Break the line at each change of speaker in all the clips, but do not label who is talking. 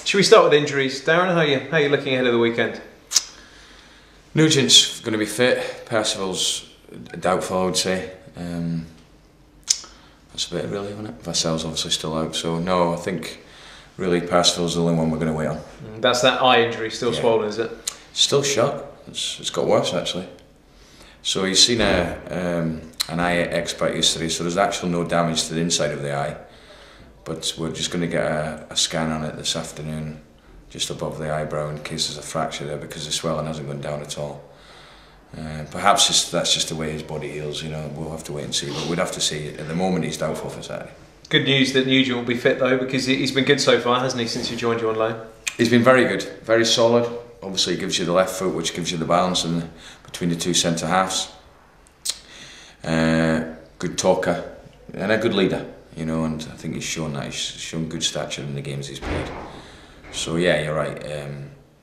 Should we start with injuries? Darren, how are you looking ahead of the weekend?
Nugent's going to be fit. Percival's doubtful, I would say. That's a bit really, isn't it? Vassell's obviously still out, so no, I think really Percival's the only one we're going to wait on.
That's that eye injury, still swollen, is it?
Still shut. It's got worse actually. So he's seen an eye expert yesterday, so there's actually no damage to the inside of the eye, but we're just going to get a scan on it this afternoon, just above the eyebrow, in case there's a fracture there, because the swelling hasn't gone down at all. Perhaps that's just the way his body heals, you know, we'll have to wait and see, but we'd have to see. At the moment he's doubtful for Saturday. Good
news that Nugent will be fit though, because he's been good so far, hasn't he, since he joined you on loan?
He's been very good, very solid. Obviously it gives you the left foot, which gives you the balance between the two centre halves. Good talker and a good leader, you know, and I think he's shown that. He's shown good stature in the games he's played. So yeah, you're right.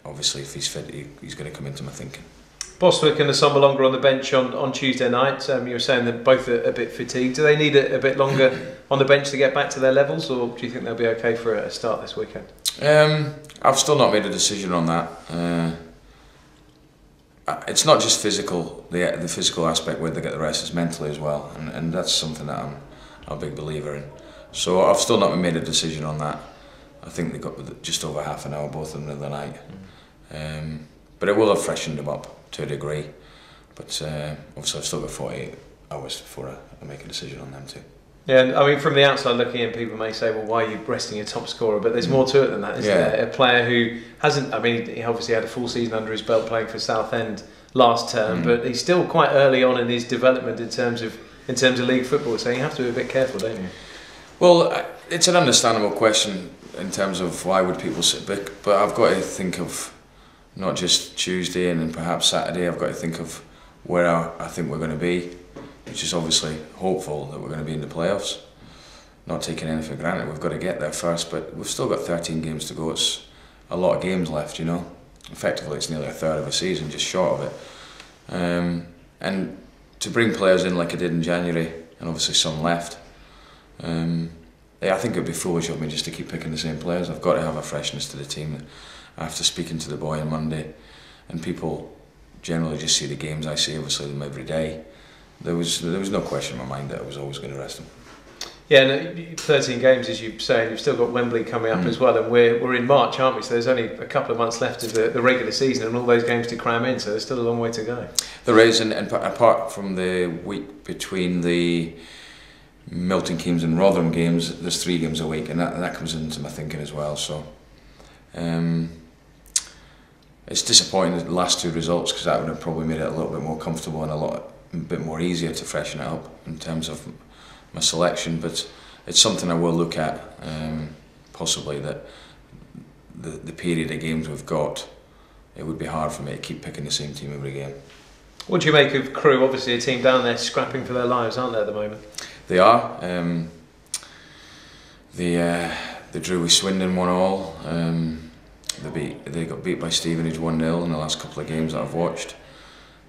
Obviously if he's fit, he's going to come into my thinking.
Bostwick and Asomba longer on the bench on Tuesday night. You were saying that both are a bit fatigued. Do they need a bit longer on the bench to get back to their levels, or do you think they'll be okay for a start this weekend?
I've still not made a decision on that. It's not just physical, the physical aspect where they get the rest, is mentally as well, and that's something that I'm a big believer in. So I've still not made a decision on that. I think they got just over half an hour, both of them, the other night. But it will have freshened them up to a degree. But obviously I've still got 48 hours before I make a decision on them too.
Yeah, I mean, from the outside looking in, people may say, well, why are you resting your top scorer? But there's more to it than that, isn't there? A player who hasn't, I mean, he obviously had a full season under his belt playing for Southend last term, but he's still quite early on in his development in terms of league football, so you have to be a bit careful, don't you?
Well, it's an understandable question in terms of why would people sit back, but I've got to think of not just Tuesday and then perhaps Saturday. I've got to think of where I think we're going to be, which is obviously hopeful that we're going to be in the playoffs. Not taking anything for granted, we've got to get there first, but we've still got 13 games to go. It's a lot of games left, you know. Effectively it's nearly a third of a season, just short of it. And to bring players in like I did in January, and obviously some left, I think it would be foolish of me just to keep picking the same players. I've got to have a freshness to the team. After speaking to the boy on Monday, and people generally just see the games I see, obviously them every day, there was no question in my mind that I was always going to rest them.
Yeah, and 13 games, as you're saying, you've still got Wembley coming up as well, and we're in March, aren't we? So there's only a couple of months left of the regular season, and all those games to cram in. So there's still a long way to go.
There is, and apart from the week between the Milton Keynes and Rotherham games, there's 3 games a week, and that comes into my thinking as well. So it's disappointing the last 2 results, because that would have probably made it a little bit more comfortable and a bit more easier to freshen it up in terms of my selection. But it's something I will look at, possibly, that the period of games we've got, it would be hard for me to keep picking the same team every game.
What do you make of Crewe? Obviously a team down there scrapping for their lives, aren't they, at the moment?
They are. They drew with Swindon 1-1. They got beat by Stevenage 1-0 in the last couple of games that I've watched.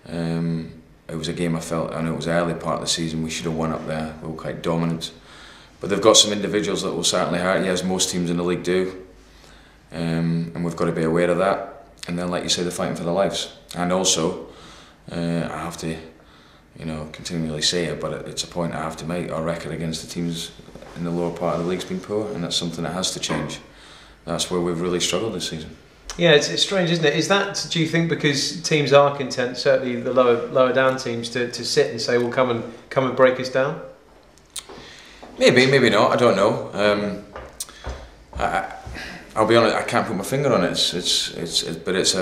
It was a game I felt, and it was early part of the season, we should have won up there. We were quite dominant. But they've got some individuals that will certainly hurt you, as most teams in the league do. And we've got to be aware of that. And then, like you say, they're fighting for their lives. And also, I have to, you know, continually say it, but it's a point I have to make. Our record against the teams in the lower part of the league's been poor, and that's something that has to change. That's where we've really struggled this season.
Yeah, it's strange, isn't it? Is that, do you think, because teams are content, certainly the lower down teams, to sit and say, well, come and break us down?
Maybe not. I don't know. I'll be honest, I can't put my finger on it. But it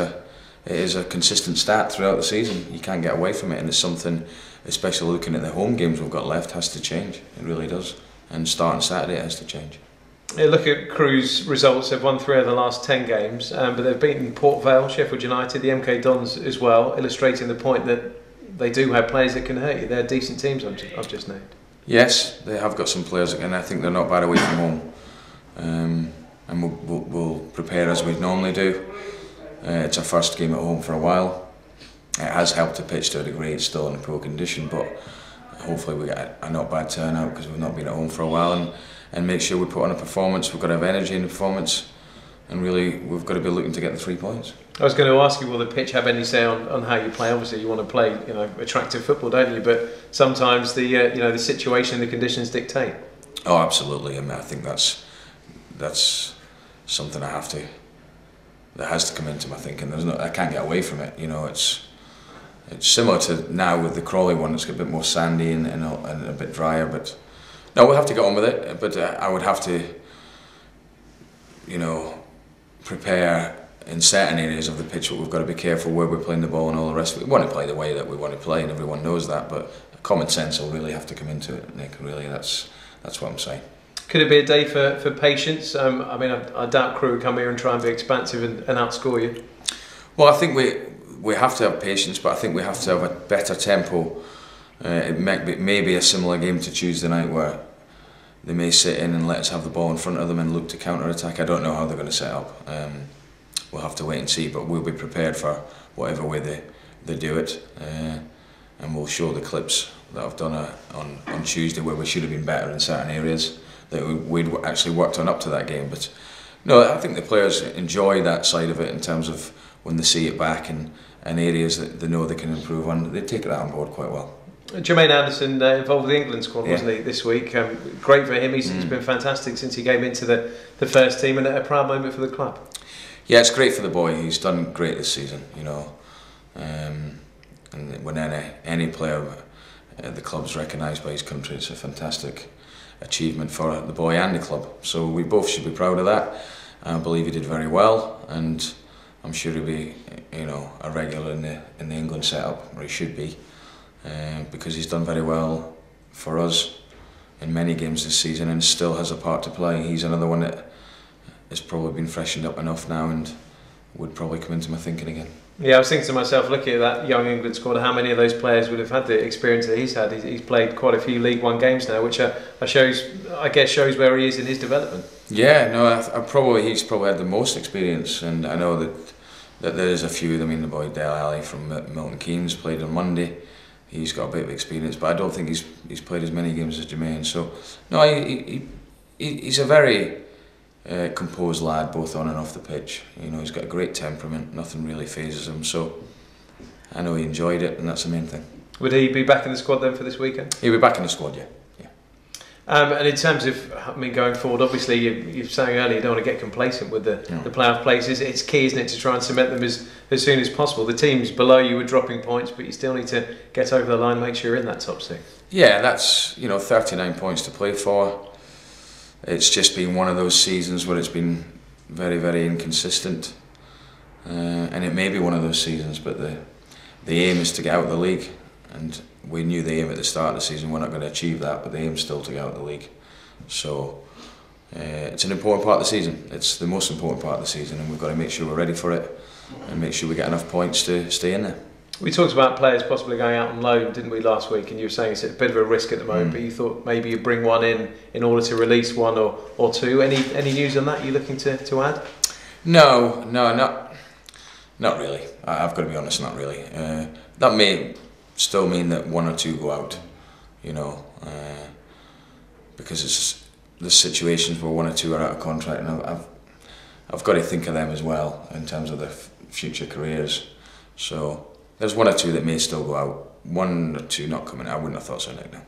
is a consistent stat throughout the season. You can't get away from it, and it's something, especially looking at the home games we've got left, has to change. It really does. And starting Saturday, it has to change.
Yeah, look at Crewe's results. They've won 3 of the last 10 games, but they've beaten Port Vale, Sheffield United, the MK Dons as well, illustrating the point that they do have players that can hurt you. They're decent teams, I've just named.
Yes, they have got some players, and I think they're not bad away from home. And we'll prepare as we normally do. It's our first game at home for a while. It has helped the pitch to a degree. It's still in a poor condition, but hopefully we get a not bad turnout, because we've not been at home for a while, and make sure we put on a performance. We've got to have energy in the performance. and really we've got to be looking to get the 3 points.
I was going to ask you, will the pitch have any say on how you play? Obviously, you want to play, attractive football, don't you? But sometimes the situation, the conditions dictate.
Oh, absolutely. I mean, I think that's something that has to come into my thinking. I can't get away from it. It's similar to now with the Crawley one. It's a bit more sandy and a bit drier. But no, we'll have to get on with it. But I would have to, prepare in certain areas of the pitch. We've got to be careful where we're playing the ball and all the rest of it. We want to play the way that we want to play, and everyone knows that. But common sense will really have to come into it, Nick. Really, that's what I'm saying.
Could it be a day for patience? I doubt Crewe will come here and try and be expansive and outscore you.
Well, I think we have to have patience, but I think we have to have a better tempo. It may be a similar game to Tuesday night where they may sit in and let us have the ball in front of them and look to counter-attack. I don't know how they're going to set up. We'll have to wait and see, but we'll be prepared for whatever way they do it. And we'll show the clips that I've done on Tuesday where we should have been better in certain areas that we'd actually worked on up to that game. But no, I think the players enjoy that side of it in terms of when they see it back and areas that they know they can improve on. They take that on board quite well.
Jermaine Anderson involved with the England squad, wasn't he, this week? Great for him. He's been fantastic since he came into the first team, and a proud moment for the club. Yeah,
it's great for the boy. He's done great this season, and when any player at the club's recognised by his country, it's a fantastic achievement for the boy and the club. So we both should be proud of that. I believe he did very well, and I'm sure he'll be, a regular in the England setup, or he should be, because he's done very well for us in many games this season and still has a part to play. He's another one that has probably been freshened up enough now and would probably come into my thinking again.
Yeah, I was thinking to myself, looking at that young England squad, how many of those players would have had the experience that he's had. He's played quite a few League One games now, which I guess shows where he is in his development. Yeah, no,
he's probably had the most experience, and I know that there's a few of them. The boy Dale Alley from Milton Keynes played on Monday. He's got a bit of experience, but I don't think he's played as many games as Jermaine. So no, he's a very composed lad, both on and off the pitch. He's got a great temperament. Nothing really phases him. So I know he enjoyed it, and that's the main thing.
Would he be back in the squad then for this weekend?
He'll be back in the squad, yeah.
And in terms of, going forward, obviously you were saying earlier you don't want to get complacent with the playoff places. It's key, isn't it, to try and cement them as soon as possible. The teams below you are dropping points, but you still need to get over the line and make sure you're in that top six. Yeah,
that's 39 points to play for. It's just been one of those seasons where it's been very, very inconsistent, and it may be one of those seasons. But the aim is to get out of the league, and we knew the aim at the start of the season. We're not going to achieve that, but the aim is still to get out of the league. So it's an important part of the season. It's the most important part of the season, and we've got to make sure we're ready for it and make sure we get enough points to stay in there.
We talked about players possibly going out on loan, didn't we, last week? And you were saying it's a bit of a risk at the moment, but you thought maybe you'd bring one in order to release one or two. Any news on that you're looking to add?
No, not really. I've got to be honest, not really. That may still mean that one or two go out, because there's situations where one or two are out of contract, and I've got to think of them as well in terms of their future careers. So there's one or two that may still go out. One or two not coming out. I wouldn't have thought so, Nick. No.